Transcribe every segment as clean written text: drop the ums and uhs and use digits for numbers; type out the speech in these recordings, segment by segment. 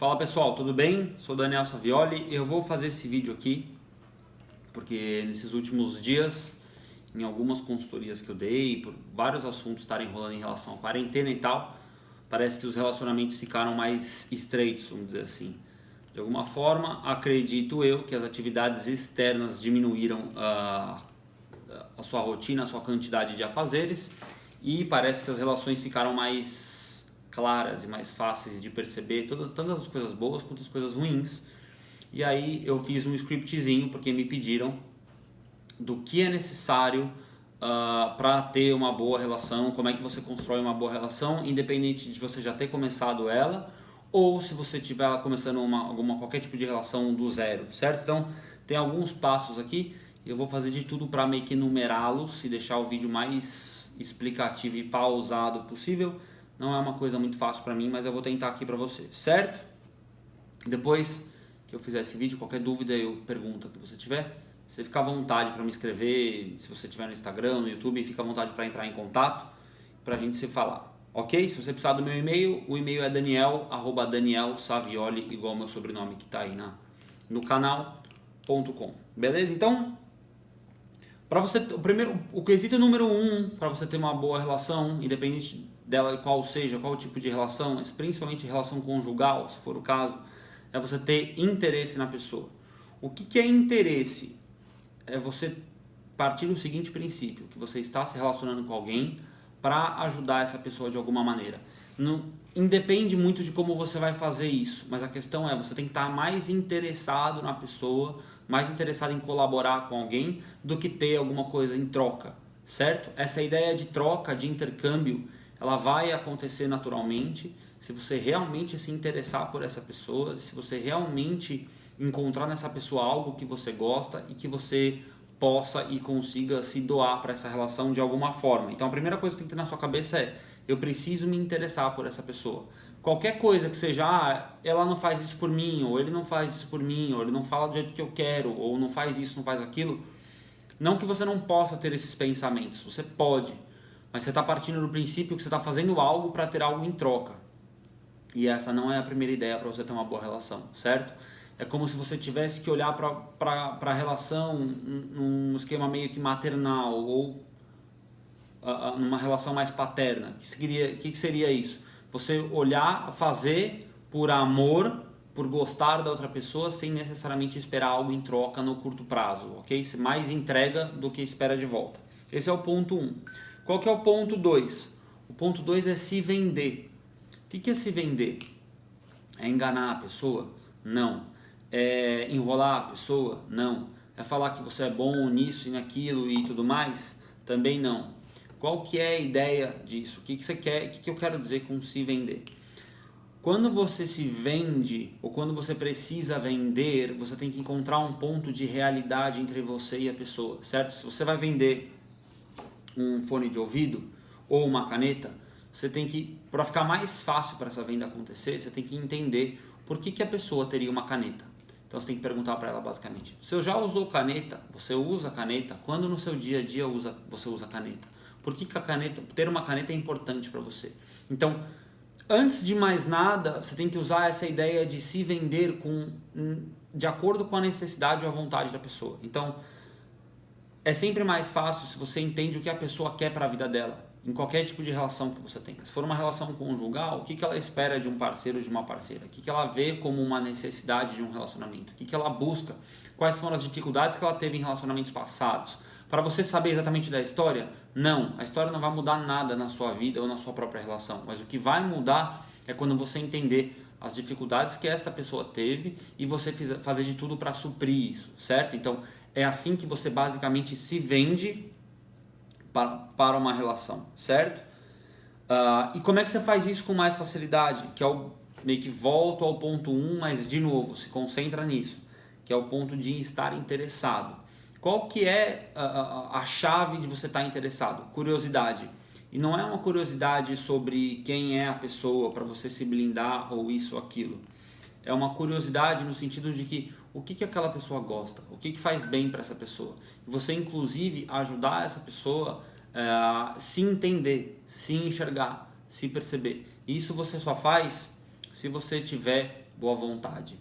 Fala pessoal, tudo bem? Sou Daniel Savioli. Eu vou fazer esse vídeo aqui porque nesses últimos dias, em algumas consultorias que eu dei, por vários assuntos estarem rolando em relação à quarentena e tal, parece que os relacionamentos ficaram mais estreitos, vamos dizer assim. De alguma forma, acredito eu que as atividades externas diminuíram a sua rotina, a sua quantidade de afazeres, e parece que as relações ficaram mais claras e mais fáceis de perceber tanto as coisas boas quanto as coisas ruins. E aí eu fiz um scriptzinho porque me pediram do que é necessário para ter uma boa relação, como é que você constrói uma boa relação, independente de você já ter começado ela ou se você estiver começando qualquer tipo de relação do zero, certo? Então tem alguns passos aqui e eu vou fazer de tudo para meio que numerá-los e deixar o vídeo mais explicativo e pausado possível. Não é uma coisa muito fácil para mim, mas eu vou tentar aqui para você, certo? Depois que eu fizer esse vídeo, qualquer dúvida ou pergunta que você tiver, você fica à vontade para me escrever. Se você estiver no Instagram, no YouTube, fica à vontade para entrar em contato para a gente se falar, ok? Se você precisar do meu e-mail, o e-mail é daniel@danielsavioli, igual o meu sobrenome que está aí no canal.com, beleza? Então, para você, o quesito número 1 para você ter uma boa relação, independente dela qual seja, qual tipo de relação, mas principalmente relação conjugal, se for o caso, é você ter interesse na pessoa. O que é interesse? É você partir do seguinte princípio, que você está se relacionando com alguém para ajudar essa pessoa de alguma maneira. Não independe muito de como você vai fazer isso, mas a questão é, você tem que estar mais interessado na pessoa, mais interessado em colaborar com alguém do que ter alguma coisa em troca, certo? Essa ideia de troca, de intercâmbio, ela vai acontecer naturalmente se você realmente se interessar por essa pessoa, se você realmente encontrar nessa pessoa algo que você gosta e que você possa e consiga se doar para essa relação de alguma forma. Então a primeira coisa que tem que ter na sua cabeça é: eu preciso me interessar por essa pessoa. Qualquer coisa que seja, ela não faz isso por mim, ou ele não faz isso por mim, ou ele não fala do jeito que eu quero, ou não faz isso, não faz aquilo. Não que você não possa ter esses pensamentos, você pode, mas você está partindo do princípio que você está fazendo algo para ter algo em troca. E essa não é a primeira ideia para você ter uma boa relação, certo? É como se você tivesse que olhar para a relação num esquema meio que maternal ou numa relação mais paterna. O que seria isso? Você olhar, fazer por amor, por gostar da outra pessoa, sem necessariamente esperar algo em troca no curto prazo, ok? Você mais entrega do que espera de volta. Esse é o ponto 1. Qual que é o ponto 2? O ponto 2 é se vender. O que é se vender? É enganar a pessoa? Não. É enrolar a pessoa? Não. É falar que você é bom nisso e naquilo e tudo mais? Também não. Qual que é a ideia disso? O que você quer? O que eu quero dizer com se vender? Quando você se vende ou quando você precisa vender, você tem que encontrar um ponto de realidade entre você e a pessoa, certo? Se você vai vender um fone de ouvido ou uma caneta, você tem que, para ficar mais fácil para essa venda acontecer, você tem que entender por que a pessoa teria uma caneta. Então você tem que perguntar para ela basicamente: você já usou caneta? Você usa caneta? Quando no seu dia a dia você usa caneta? Por que a caneta, ter uma caneta é importante para você? Então, antes de mais nada, você tem que usar essa ideia de se vender de acordo com a necessidade ou a vontade da pessoa. Então, é sempre mais fácil se você entende o que a pessoa quer para a vida dela, em qualquer tipo de relação que você tenha. Se for uma relação conjugal, o que ela espera de um parceiro ou de uma parceira? O que ela vê como uma necessidade de um relacionamento? O que ela busca? Quais foram as dificuldades que ela teve em relacionamentos passados? Para você saber exatamente da história? Não, a história não vai mudar nada na sua vida ou na sua própria relação, mas o que vai mudar é quando você entender as dificuldades que esta pessoa teve e você fazer de tudo para suprir isso, certo? Então, é assim que você basicamente se vende para uma relação, certo? E como é que você faz isso com mais facilidade? Que é meio que volto ao ponto 1, mas de novo, se concentra nisso, que é o ponto de estar interessado. Qual que é a chave de você estar interessado? Curiosidade. E não é uma curiosidade sobre quem é a pessoa para você se blindar ou isso ou aquilo. É uma curiosidade no sentido de que o que aquela pessoa gosta, o que faz bem para essa pessoa. E você, inclusive, ajudar essa pessoa a se entender, se enxergar, se perceber. E isso você só faz se você tiver boa vontade,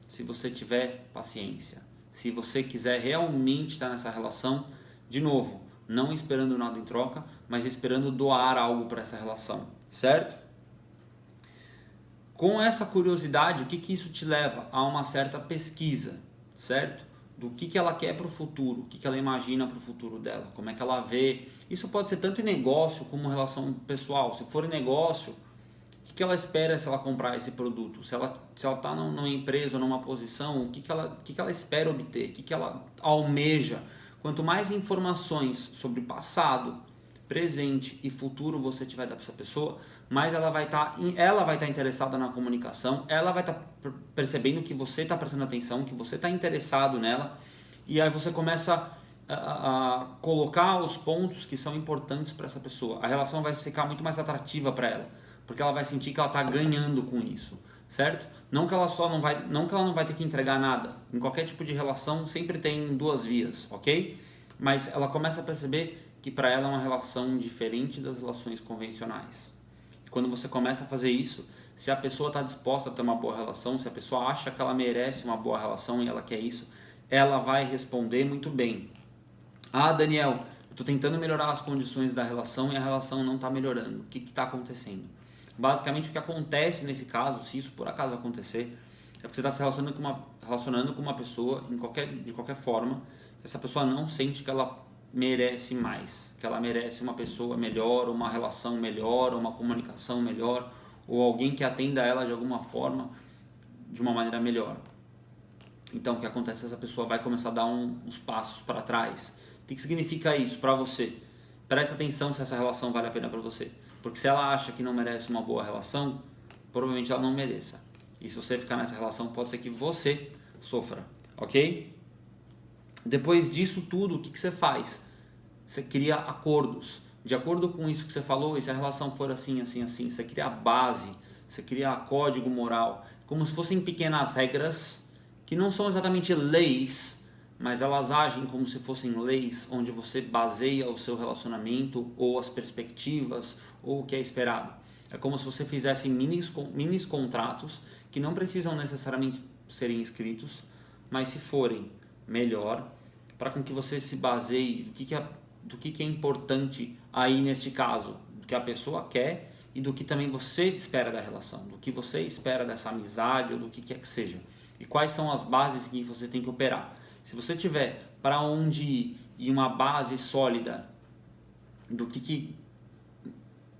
se você tiver paciência, se você quiser realmente estar nessa relação, de novo, não esperando nada em troca, mas esperando doar algo para essa relação, certo? Com essa curiosidade, o que isso te leva? A uma certa pesquisa, certo? Do que ela quer para o futuro, o que ela imagina para o futuro dela, como é que ela vê. Isso pode ser tanto em negócio como em relação pessoal. Se for em negócio, o que ela espera se ela comprar esse produto? Se ela está numa empresa ou numa posição, o que ela espera obter? O que ela almeja? Quanto mais informações sobre passado, presente e futuro você tiver dar para essa pessoa, mais ela vai estar interessada na comunicação, ela vai estar percebendo que você está prestando atenção, que você está interessado nela, e aí você começa a colocar os pontos que são importantes para essa pessoa. A relação vai ficar muito mais atrativa para ela, porque ela vai sentir que ela está ganhando com isso, certo? Não que ela não vai ter que entregar nada. Em qualquer tipo de relação sempre tem duas vias, ok? Mas ela começa a perceber que para ela é uma relação diferente das relações convencionais. E quando você começa a fazer isso, se a pessoa está disposta a ter uma boa relação, se a pessoa acha que ela merece uma boa relação e ela quer isso, ela vai responder muito bem. Ah, Daniel, eu estou tentando melhorar as condições da relação e a relação não está melhorando. O que está acontecendo? Basicamente o que acontece nesse caso, se isso por acaso acontecer, é porque você está se relacionando com uma pessoa de qualquer forma, essa pessoa não sente que ela merece mais, que ela merece uma pessoa melhor, uma relação melhor, uma comunicação melhor, ou alguém que atenda a ela de alguma forma, de uma maneira melhor. Então o que acontece? Essa pessoa vai começar a dar uns passos para trás. O que significa isso para você? Presta atenção se essa relação vale a pena para você, porque se ela acha que não merece uma boa relação, provavelmente ela não mereça. E se você ficar nessa relação, pode ser que você sofra, ok? Depois disso tudo, o que você faz? Você cria acordos. De acordo com isso que você falou, e se a relação for assim, assim, assim, você cria a base, você cria código moral, como se fossem pequenas regras, que não são exatamente leis, mas elas agem como se fossem leis, onde você baseia o seu relacionamento, ou as perspectivas, ou o que é esperado. É como se você fizesse mini contratos, que não precisam necessariamente serem escritos, mas se forem, melhor, para com que você se baseie do que é importante aí neste caso, do que a pessoa quer e do que também você espera da relação, do que você espera dessa amizade ou do que quer que seja. E quais são as bases que você tem que operar. Se você tiver para onde ir e uma base sólida do que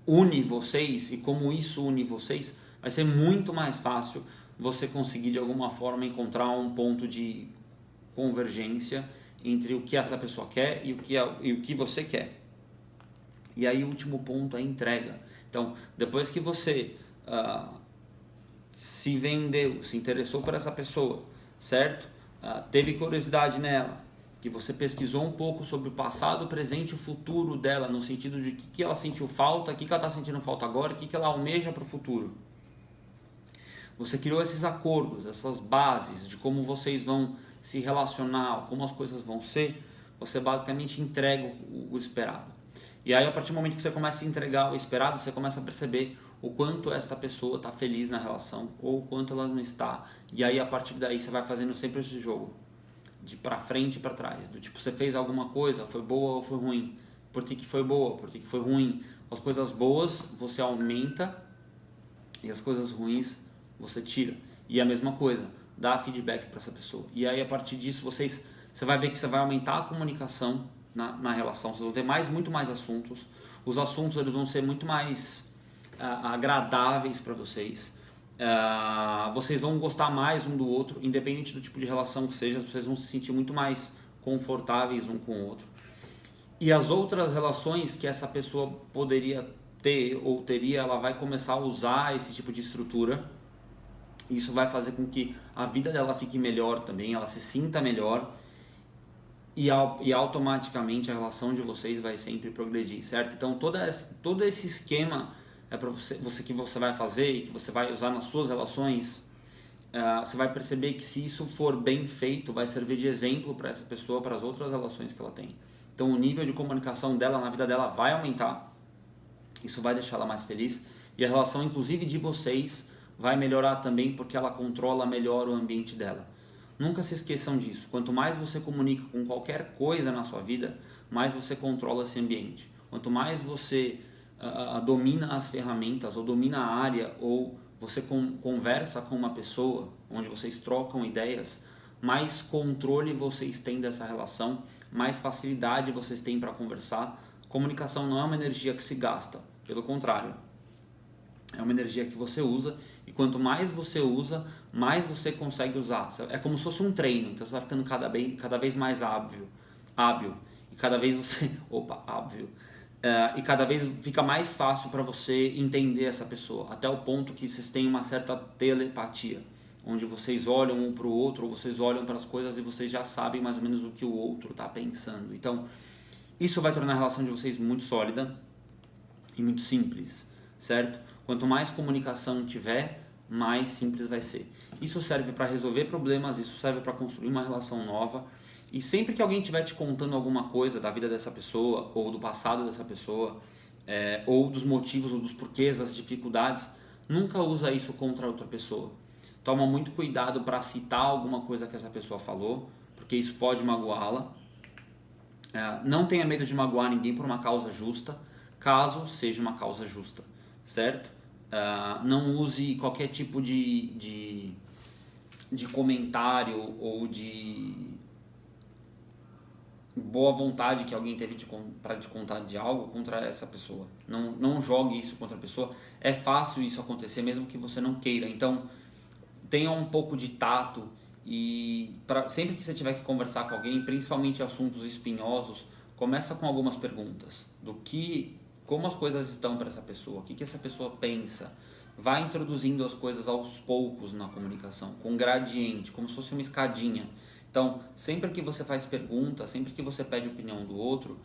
une vocês e como isso une vocês, vai ser muito mais fácil você conseguir de alguma forma encontrar um ponto de convergência entre o que essa pessoa quer e o que você quer. E aí o último ponto é a entrega. Então, depois que você se vendeu, se interessou por essa pessoa, certo? Teve curiosidade nela, que você pesquisou um pouco sobre o passado, o presente e o futuro dela, no sentido de o que ela sentiu falta, o que ela está sentindo falta agora, o que ela almeja para o futuro. Você criou esses acordos, essas bases de como vocês vão se relacionar, como as coisas vão ser, você basicamente entrega o esperado. E aí, a partir do momento que você começa a entregar o esperado, você começa a perceber o quanto essa pessoa está feliz na relação ou o quanto ela não está. E aí, a partir daí, você vai fazendo sempre esse jogo de para frente e para trás. Do tipo, você fez alguma coisa, foi boa ou foi ruim? Por que foi boa? Por que foi ruim? As coisas boas você aumenta e as coisas ruins você tira. E a mesma coisa, dá feedback para essa pessoa. E aí, a partir disso, você vai ver que você vai aumentar a comunicação na relação. Vocês vão ter muito mais assuntos. Os assuntos eles vão ser muito mais agradáveis para vocês. Vocês vão gostar mais um do outro, independente do tipo de relação que seja. Vocês vão se sentir muito mais confortáveis um com o outro. E as outras relações que essa pessoa poderia ter ou teria, ela vai começar a usar esse tipo de estrutura. Isso vai fazer com que a vida dela fique melhor também, ela se sinta melhor. E automaticamente a relação de vocês vai sempre progredir, certo? Então todo esse esquema é para que você vai fazer e que você vai usar nas suas relações. Você vai perceber que se isso for bem feito, vai servir de exemplo para essa pessoa, para as outras relações que ela tem. Então o nível de comunicação dela na vida dela vai aumentar. Isso vai deixar ela mais feliz e a relação inclusive de vocês vai melhorar também porque ela controla melhor o ambiente dela. Nunca se esqueçam disso. Quanto mais você comunica com qualquer coisa na sua vida, mais você controla esse ambiente. Quanto mais você domina as ferramentas, ou domina a área, ou você conversa com uma pessoa, onde vocês trocam ideias, mais controle vocês têm dessa relação, mais facilidade vocês têm para conversar. Comunicação não é uma energia que se gasta, pelo contrário, é uma energia que você usa, e quanto mais você usa, mais você consegue usar. É como se fosse um treino, então você vai ficando cada vez mais hábil, e cada vez você, hábil, e cada vez fica mais fácil para você entender essa pessoa, até o ponto que vocês têm uma certa telepatia, onde vocês olham um para o outro, ou vocês olham para as coisas e vocês já sabem mais ou menos o que o outro está pensando. Então, isso vai tornar a relação de vocês muito sólida e muito simples, certo? Quanto mais comunicação tiver, mais simples vai ser. Isso serve para resolver problemas, isso serve para construir uma relação nova. E sempre que alguém estiver te contando alguma coisa da vida dessa pessoa, ou do passado dessa pessoa, ou dos motivos ou dos porquês, das dificuldades, nunca usa isso contra outra pessoa. Toma muito cuidado para citar alguma coisa que essa pessoa falou, porque isso pode magoá-la. Não tenha medo de magoar ninguém por uma causa justa, caso seja uma causa justa, certo? Não use qualquer tipo de comentário ou de boa vontade que alguém teve para te contar de algo contra essa pessoa. Não jogue isso contra a pessoa. É fácil isso acontecer mesmo que você não queira. Então, tenha um pouco de tato e sempre que você tiver que conversar com alguém, principalmente assuntos espinhosos, começa com algumas perguntas como as coisas estão para essa pessoa, o que essa pessoa pensa. Vai introduzindo as coisas aos poucos na comunicação, com gradiente, como se fosse uma escadinha. Então, sempre que você faz pergunta, sempre que você pede opinião do outro,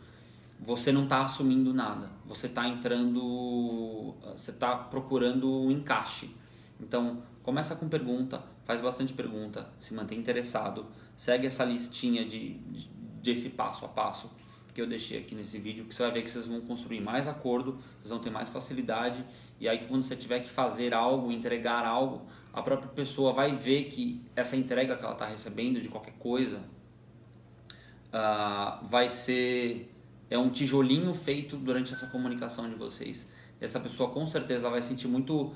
você não está assumindo nada. Você está procurando um encaixe. Então, começa com pergunta, faz bastante pergunta, se mantém interessado, segue essa listinha desse passo a passo que eu deixei aqui nesse vídeo, que você vai ver que vocês vão construir mais acordo, vocês vão ter mais facilidade, e aí quando você tiver que fazer algo, entregar algo, a própria pessoa vai ver que essa entrega que ela está recebendo de qualquer coisa vai ser um tijolinho feito durante essa comunicação de vocês. Essa pessoa com certeza vai se sentir muito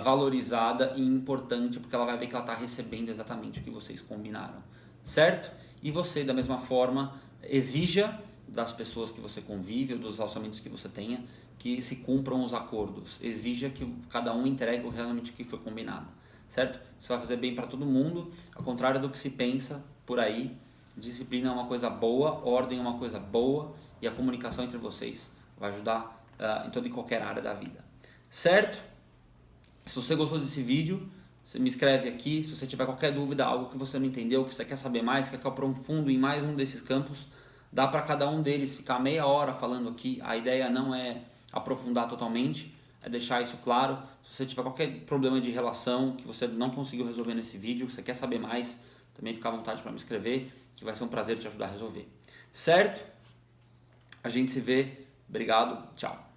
valorizada e importante, porque ela vai ver que ela está recebendo exatamente o que vocês combinaram, certo? E você, da mesma forma, exija das pessoas que você convive ou dos relacionamentos que você tenha que se cumpram os acordos. Exija que cada um entregue realmente o que foi combinado, certo? Isso vai fazer bem para todo mundo, ao contrário do que se pensa por aí. Disciplina é uma coisa boa, ordem é uma coisa boa, e a comunicação entre vocês vai ajudar em toda e qualquer área da vida, certo? Se você gostou desse vídeo, você me escreve aqui. Se você tiver qualquer dúvida, algo que você não entendeu, que você quer saber mais, quer que eu aprofunde em mais um desses campos, dá para cada um deles ficar meia hora falando aqui. A ideia não é aprofundar totalmente, é deixar isso claro. Se você tiver qualquer problema de relação que você não conseguiu resolver nesse vídeo, que você quer saber mais, também fica à vontade para me escrever, que vai ser um prazer te ajudar a resolver. Certo? A gente se vê. Obrigado. Tchau.